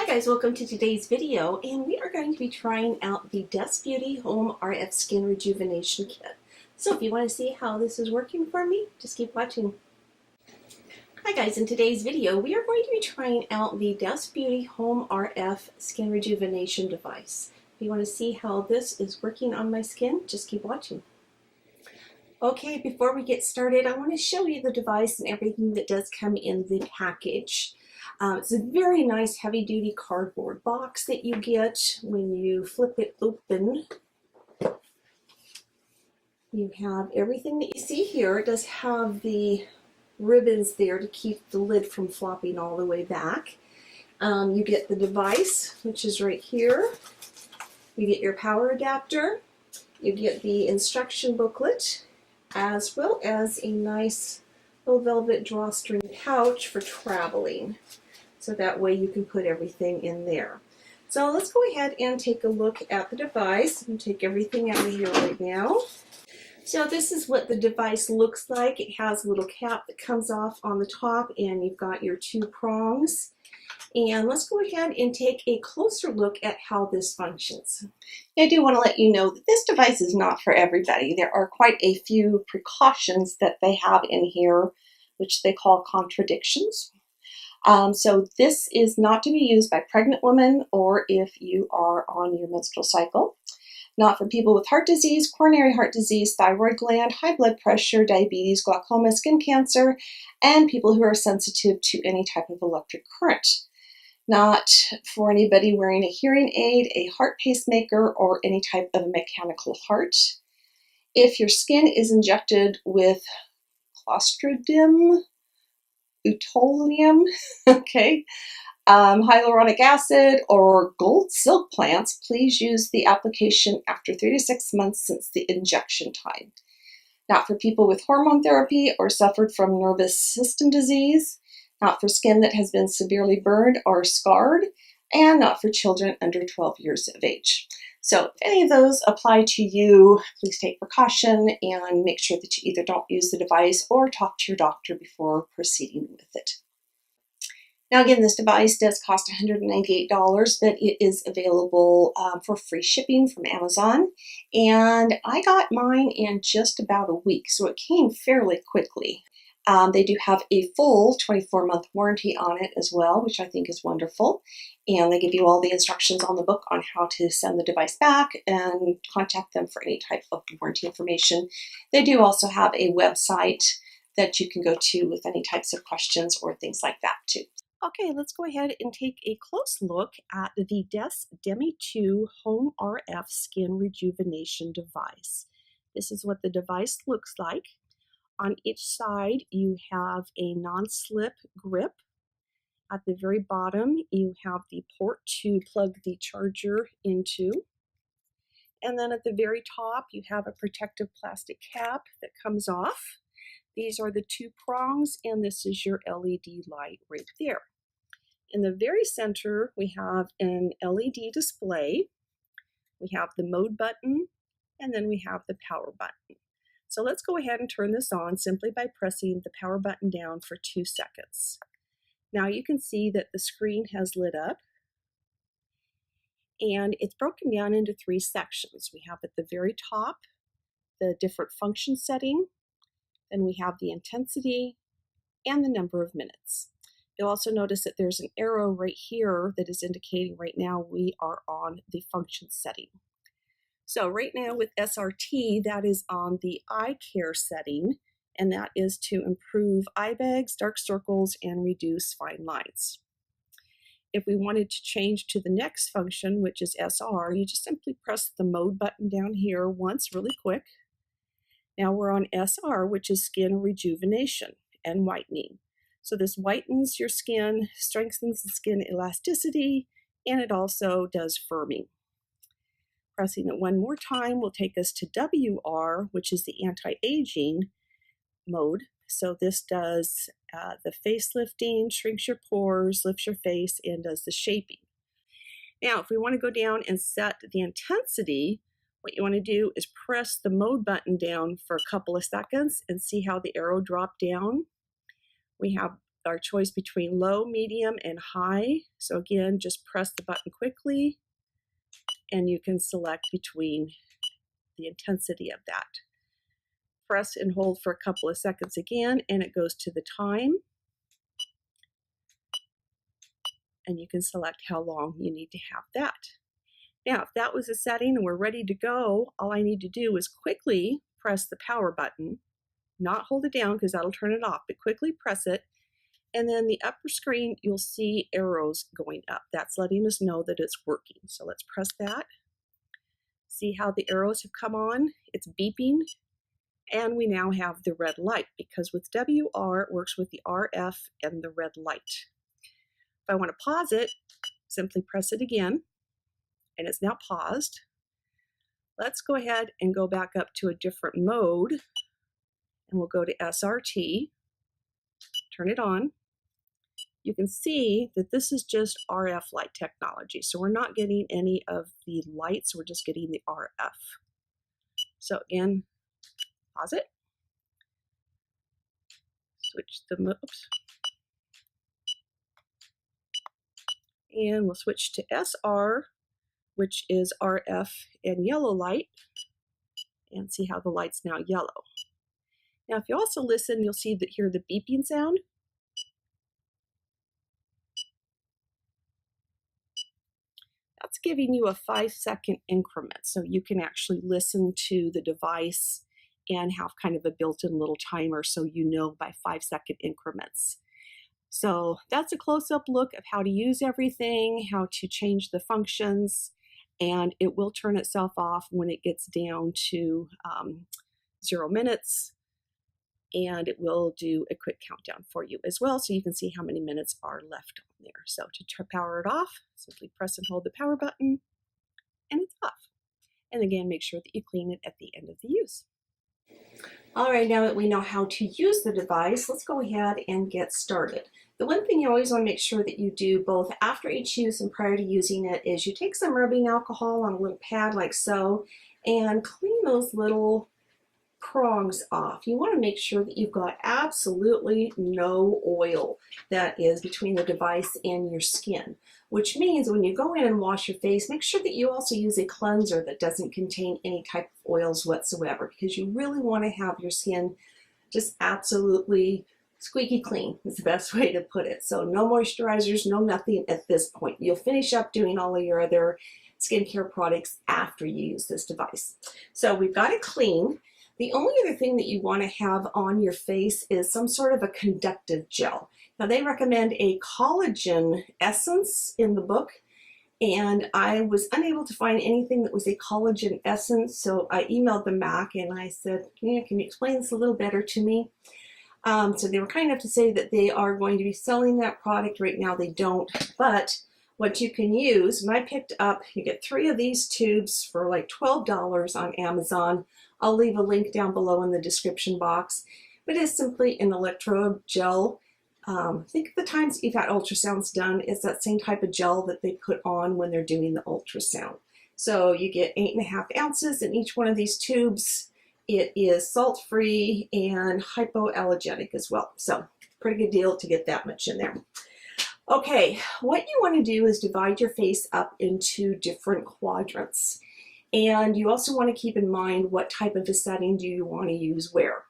Guys, welcome to today's video, and we are going to be trying out the Deess Beauty Home RF Skin Rejuvenation Kit. So if you want to see how this is working for me, just keep watching. Hi guys, in today's video we are going to be trying out the Deess Beauty Home RF Skin Rejuvenation device. If you want to see how this is working on my skin, just keep watching. Okay, before we get started, I want to show you the device and everything that does come in the package. It's a very nice heavy-duty cardboard box that you get when you flip it open. You have everything that you see here. It does have the ribbons there to keep the lid from flopping all the way back. You get the device, which is right here. You get your power adapter. You get the instruction booklet, as well as a nice little velvet drawstring pouch for traveling. So that way you can put everything in there. So let's go ahead and take a look at the device. I'm going to take everything out of here right now. So this is what the device looks like. It has a little cap that comes off on the top, and you've got your two prongs. And let's go ahead and take a closer look at how this functions. I do want to let you know that this device is not for everybody. There are quite a few precautions that they have in here, which they call contradictions. So this is not to be used by pregnant women or if you are on your menstrual cycle. Not for people with heart disease, coronary heart disease, thyroid gland, high blood pressure, diabetes, glaucoma, skin cancer, and people who are sensitive to any type of electric current. Not for anybody wearing a hearing aid, a heart pacemaker, or any type of mechanical heart. If your skin is injected with Clostridium botulinum, okay, hyaluronic acid, or gold silk plants, please use the application after 3 to 6 months since the injection time. Not for people with hormone therapy or suffered from nervous system disease. Not for skin that has been severely burned or scarred, and not for children under 12 years of age. So if any of those apply to you, please take precaution and make sure that you either don't use the device or talk to your doctor before proceeding with it. Now again, this device does cost $198, but it is available for free shipping from Amazon. And I got mine in just about a week, so it came fairly quickly. They do have a full 24-month warranty on it as well, which I think is wonderful. And they give you all the instructions on the book on how to send the device back and contact them for any type of warranty information. They do also have a website that you can go to with any types of questions or things like that too. Okay, let's go ahead and take a close look at the Deess Demi 2 Home RF Skin Rejuvenation device. This is what the device looks like. On each side, you have a non-slip grip. At the very bottom, you have the port to plug the charger into. And then at the very top, you have a protective plastic cap that comes off. These are the two prongs, and this is your LED light right there. In the very center, we have an LED display. We have the mode button, and then we have the power button. So let's go ahead and turn this on simply by pressing the power button down for 2 seconds. Now you can see that the screen has lit up, and it's broken down into 3 sections. We have at the very top the different function setting, then we have the intensity and the number of minutes. You'll also notice that there's an arrow right here that is indicating right now we are on the function setting. So right now with SRT, that is on the eye care setting, and that is to improve eye bags, dark circles, and reduce fine lines. If we wanted to change to the next function, which is SR, you just simply press the mode button down here once really quick. Now we're on SR, which is skin rejuvenation and whitening. So this whitens your skin, strengthens the skin elasticity, and it also does firming. Pressing it one more time will take us to WR, which is the anti-aging mode. So this does the face lifting, shrinks your pores, lifts your face, and does the shaping. Now, if we want to go down and set the intensity, what you want to do is press the mode button down for a couple of seconds and see how the arrow dropped down. We have our choice between low, medium, and high. So again, just press the button quickly and you can select between the intensity of that. Press and hold for a couple of seconds again and it goes to the time. And you can select how long you need to have that. Now, if that was the setting and we're ready to go, all I need to do is quickly press the power button, not hold it down because that'll turn it off, but quickly press it. And then the upper screen, you'll see arrows going up. That's letting us know that it's working. So let's press that. See how the arrows have come on? It's beeping. And we now have the red light because with WR, it works with the RF and the red light. If I want to pause it, simply press it again. And it's now paused. Let's go ahead and go back up to a different mode. And we'll go to SRT. Turn it on. You can see that this is just RF light technology. So we're not getting any of the lights, we're just getting the RF. So again, pause it. Switch the modes. And we'll switch to SR, which is RF and yellow light, and see how the light's now yellow. Now, if you also listen, you'll see that hear the beeping sound. That's giving you a 5-second increment, so you can actually listen to the device and have kind of a built-in little timer so you know by 5-second increments. So that's a close-up look of how to use everything, how to change the functions, and it will turn itself off when it gets down to 0 minutes, and it will do a quick countdown for you as well so you can see how many minutes are left on there. So to power it off, simply press and hold the power button, and it's off. And again, make sure that you clean it at the end of the use. All right, now that we know how to use the device, let's go ahead and get started. The one thing you always want to make sure that you do both after each use and prior to using it is you take some rubbing alcohol on a little pad like so and clean those little prongs off. You want to make sure that you've got absolutely no oil that is between the device and your skin, which means when you go in and wash your face, make sure that you also use a cleanser that doesn't contain any type of oils whatsoever, because you really want to have your skin just absolutely squeaky clean is the best way to put it. So no moisturizers, no nothing at this point. You'll finish up doing all of your other skincare products after you use this device. So we've got it clean. The only other thing that you want to have on your face is some sort of a conductive gel. Now they recommend a collagen essence in the book, and I was unable to find anything that was a collagen essence, so I emailed them back and I said, yeah, can you explain this a little better to me? So they were kind enough to say that they are going to be selling that product. Right now they don't, but what you can use, and I picked up, you get 3 of these tubes for like $12 on Amazon. I'll leave a link down below in the description box, but it's simply an electrode gel. Think of the times you've had ultrasounds done, it's that same type of gel that they put on when they're doing the ultrasound. So you get 8.5 ounces in each one of these tubes. It is salt-free and hypoallergenic as well. So pretty good deal to get that much in there. Okay, what you want to do is divide your face up into different quadrants. And you also want to keep in mind what type of a setting do you want to use where.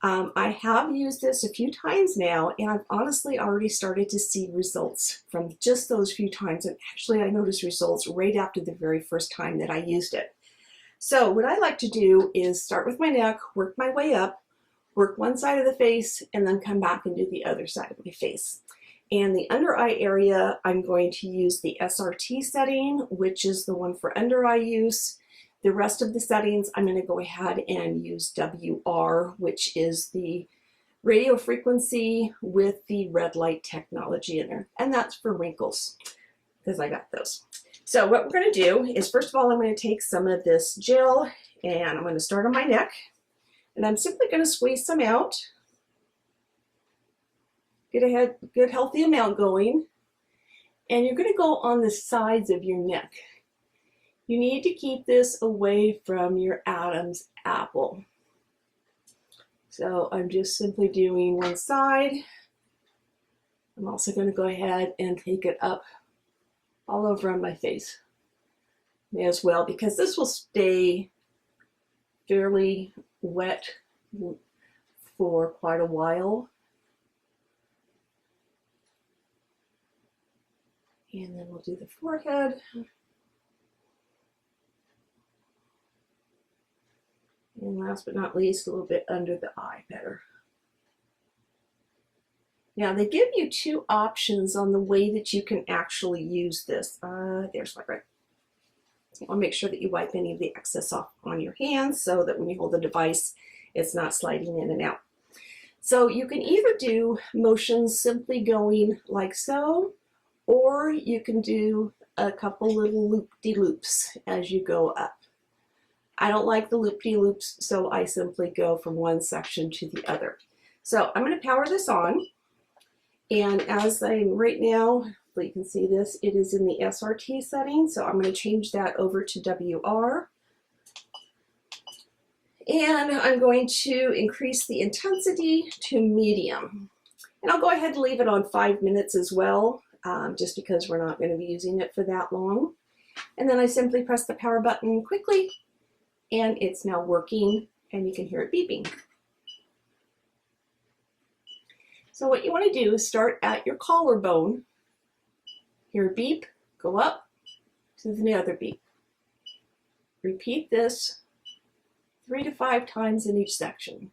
I have used this a few times now, and I've honestly already started to see results from just those few times. And actually, I noticed results right after the very first time that I used it. So what I like to do is start with my neck, work my way up, work one side of the face, and then come back and do the other side of my face. And the under eye area, I'm going to use the SRT setting, which is the one for under eye use. The rest of the settings, I'm going to go ahead and use WR, which is the radio frequency with the red light technology in there. And that's for wrinkles, because I got those. So what we're going to do is, first of all, I'm going to take some of this gel, and I'm going to start on my neck. And I'm simply going to squeeze some out. Get a good healthy amount going. And you're going to go on the sides of your neck. You need to keep this away from your Adam's apple. So I'm just simply doing one side I'm also going to go ahead and take it up all over on my face as well, because this will stay fairly wet for quite a while. And then we'll do the forehead. And last but not least, a little bit under the eye better. Now they give you two options on the way that you can actually use this. There's my right. You want to make sure that you wipe any of the excess off on your hands so that when you hold the device, it's not sliding in and out. So you can either do motions simply going like so, or you can do a couple little loop-de-loops as you go up. I don't like the loop-de-loops, so I simply go from one section to the other. So I'm going to power this on, and as I'm right now, you can see this, it is in the SRT setting, so I'm going to change that over to WR. And I'm going to increase the intensity to medium. And I'll go ahead and leave it on 5 minutes as well, just because we're not going to be using it for that long. And then I simply press the power button quickly, and it's now working, and you can hear it beeping. So what you want to do is start at your collarbone, hear a beep, go up to the other beep. Repeat this 3 to 5 times in each section.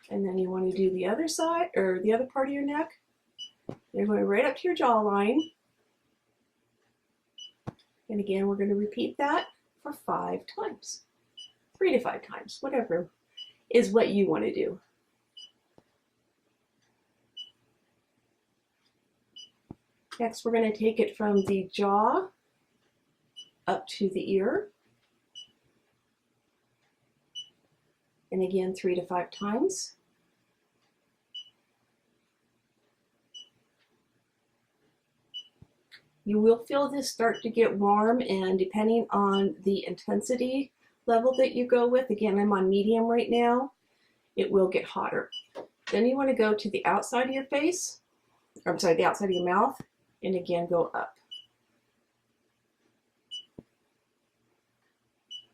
And then you want to do the other side, or the other part of your neck. You're going right up to your jawline. And again, we're going to repeat that for 5 times. 3 to 5 times, whatever is what you want to do. Next, we're going to take it from the jaw up to the ear. And again, 3 to 5 times. You will feel this start to get warm, and depending on the intensity level that you go with, again, I'm on medium right now, it will get hotter. Then you want to go to the outside of your face, or I'm sorry, the outside of your mouth, and again, go up.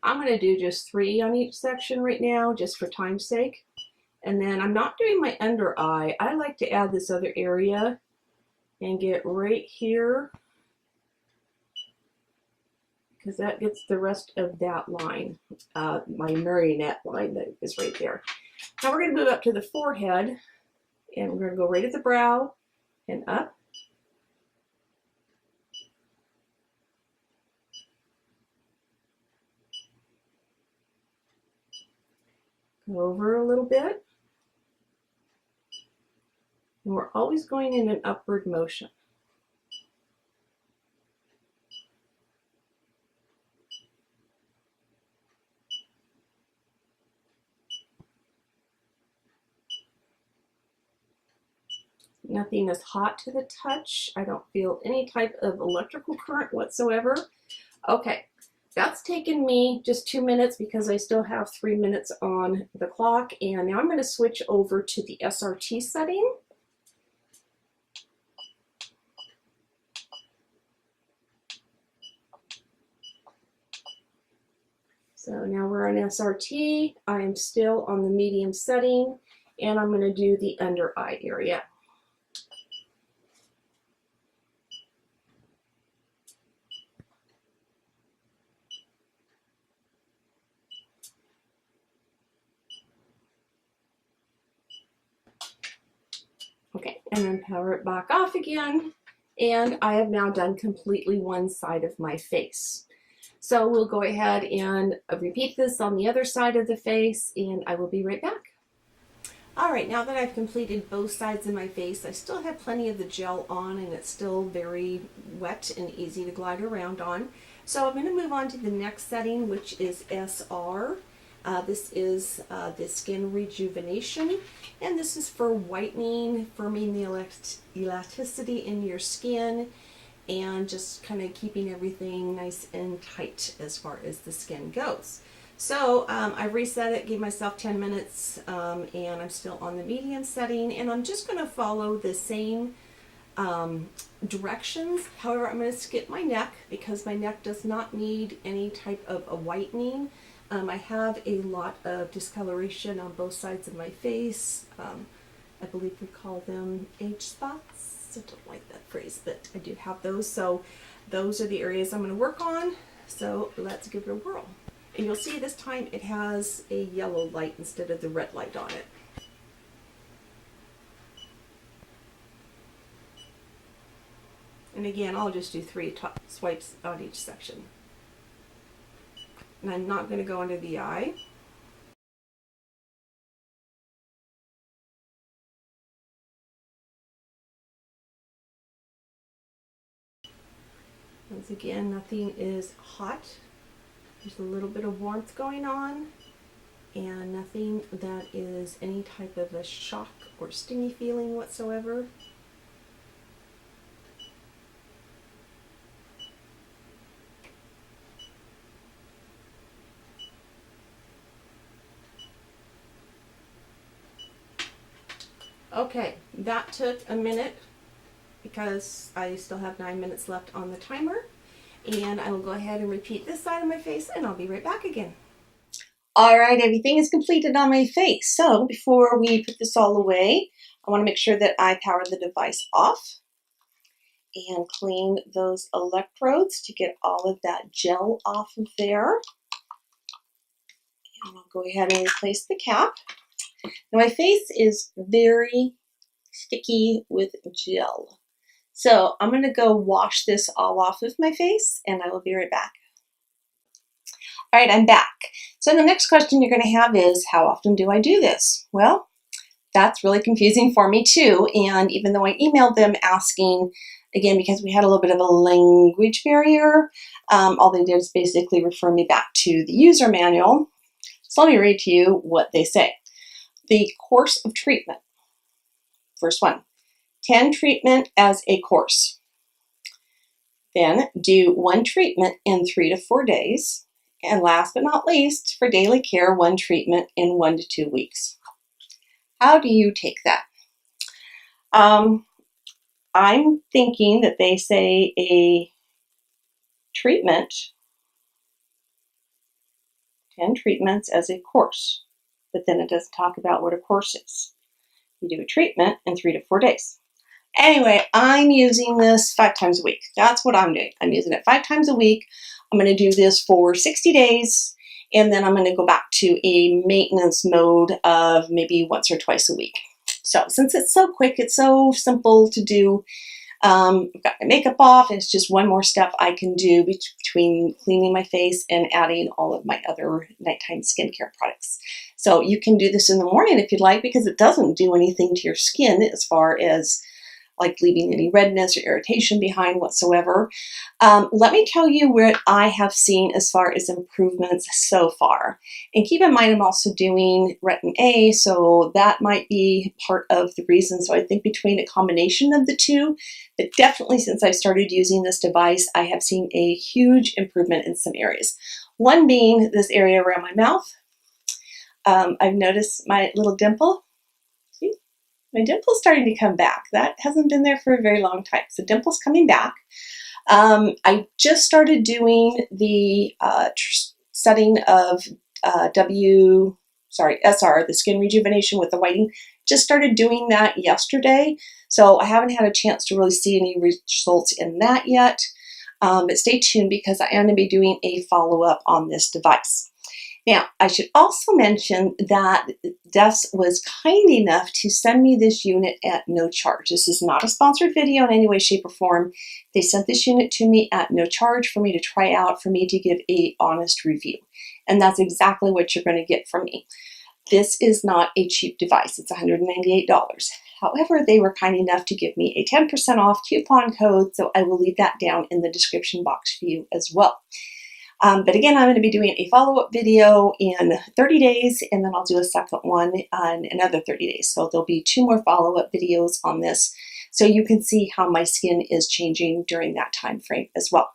I'm going to do just 3 on each section right now, just for time's sake. And then I'm not doing my under eye. I like to add this other area and get right here, because that gets the rest of that line, my marionette line that is right there. Now we're going to move up to the forehead, and we're going to go right at the brow and up. Go over a little bit. And we're always going in an upward motion. Nothing is hot to the touch. I don't feel any type of electrical current whatsoever. Okay, that's taken me just 2 minutes because I still have 3 minutes on the clock. And now I'm going to switch over to the SRT setting. So now we're on SRT. I'm still on the medium setting, and I'm going to do the under eye area. Okay, and then power it back off again. And I have now done completely one side of my face. So we'll go ahead and repeat this on the other side of the face, and I will be right back. All right, now that I've completed both sides of my face, I still have plenty of the gel on, and it's still very wet and easy to glide around on. So I'm going to move on to the next setting, which is SR. This is the skin rejuvenation, and this is for whitening, firming the elasticity in your skin, and just kind of keeping everything nice and tight as far as the skin goes. So I reset it, gave myself 10 minutes, and I'm still on the medium setting, and I'm just going to follow the same directions. However, I'm going to skip my neck because my neck does not need any type of a whitening. I have a lot of discoloration on both sides of my face. I believe we call them age spots. I don't like that phrase, but I do have those. So those are the areas I'm going to work on. So let's give it a whirl. And you'll see this time it has a yellow light instead of the red light on it. And again, I'll just do 3 top swipes on each section. And I'm not going to go under the eye. Once again, nothing is hot. There's a little bit of warmth going on, and nothing that is any type of a shock or stingy feeling whatsoever. Okay, that took a minute because I still have 9 minutes left on the timer. And I will go ahead and repeat this side of my face, and I'll be right back again. All right, everything is completed on my face. So before we put this all away, I want to make sure that I power the device off and clean those electrodes to get all of that gel off of there. And I'll go ahead and replace the cap. Now my face is very sticky with gel. So I'm going to go wash this all off of my face, and I will be right back. All right, I'm back. So the next question you're going to have is, how often do I do this? Well, that's really confusing for me too. And even though I emailed them asking, again, because we had a little bit of a language barrier, all they did is basically refer me back to the user manual. So let me read to you what they say. The course of treatment. First one, 10 treatment as a course. Then do 1 treatment in 3 to 4 days. And last but not least, for daily care, 1 treatment in 1 to 2 weeks. How do you take that? I'm thinking that they say a treatment, 10 treatments as a course, but then it doesn't talk about what a course is. You do a treatment in 3 to 4 days. Anyway, I'm using this 5 times a week. That's what I'm doing. I'm using it 5 times a week. I'm going to do this for 60 days, and then I'm going to go back to a maintenance mode of maybe once or twice a week. So since it's so quick, it's so simple to do, I've got my makeup off, and it's just one more step I can do between cleaning my face and adding all of my other nighttime skincare products. So you can do this in the morning if you'd like, because it doesn't do anything to your skin as far as like leaving any redness or irritation behind whatsoever. Let me tell you what I have seen as far as improvements so far. And keep in mind, I'm also doing retin A, so that might be part of the reason. So I think between a combination of the two, but definitely since I've started using this device, I have seen a huge improvement in some areas. One being this area around my mouth. I've noticed my little dimple. My dimple's starting to come back. That hasn't been there for a very long time. So dimple's coming back. I just started doing the setting of SR, the skin rejuvenation with the whitening. Just started doing that yesterday. So I haven't had a chance to really see any results in that yet. But stay tuned because I am going to be doing a follow-up on this device. Now, I should also mention that Deess was kind enough to send me this unit at no charge. This is not a sponsored video in any way, shape, or form. They sent this unit to me at no charge for me to try out, for me to give an honest review. And that's exactly what you're going to get from me. This is not a cheap device. It's $198. However, they were kind enough to give me a 10% off coupon code, so I will leave that down in the description box for you as well. But again, I'm going to be doing a follow-up video in 30 days, and then I'll do a second one in another 30 days. So there'll be 2 more follow-up videos on this. So you can see how my skin is changing during that time frame as well.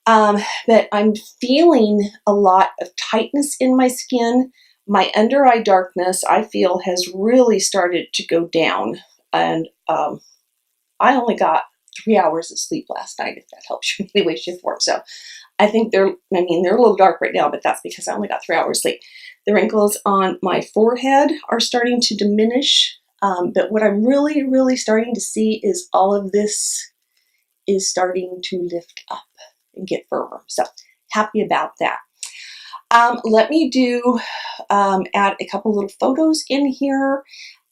But I'm feeling a lot of tightness in my skin. My under eye darkness, I feel, has really started to go down. And I only got 3 hours of sleep last night, if that helps you in any way, shape, or form. So I think they're a little dark right now, but that's because I only got 3 hours sleep. The wrinkles on my forehead are starting to diminish. But what I'm really, really starting to see is all of this is starting to lift up and get firmer. So happy about that. Let me add a couple little photos in here.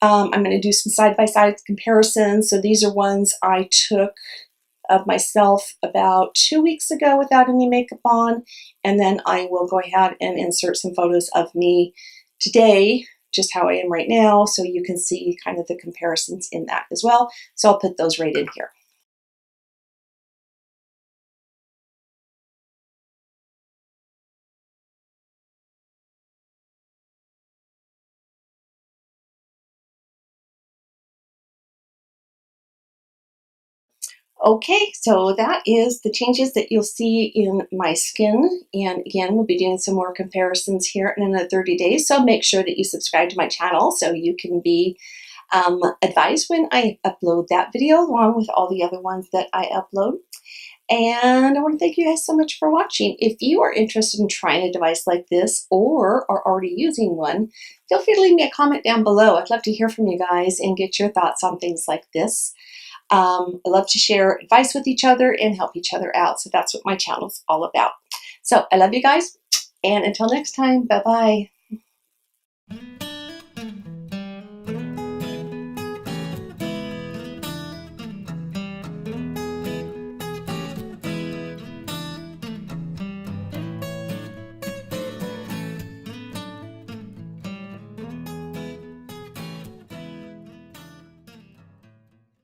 I'm going to do some side-by-side comparisons. So these are ones I took of myself about 2 weeks ago without any makeup on. And then I will go ahead and insert some photos of me today, just how I am right now, so you can see kind of the comparisons in that as well. So I'll put those right in here. Okay, so that is the changes that you'll see in my skin. And again, we'll be doing some more comparisons here in another 30 days. So make sure that you subscribe to my channel so you can be advised when I upload that video, along with all the other ones that I upload. And I want to thank you guys so much for watching. If you are interested in trying a device like this or are already using one, feel free to leave me a comment down below. I'd love to hear from you guys and get your thoughts on things like this. I love to share advice with each other and help each other out. So that's what my channel is all about. So I love you guys. And until next time, bye-bye.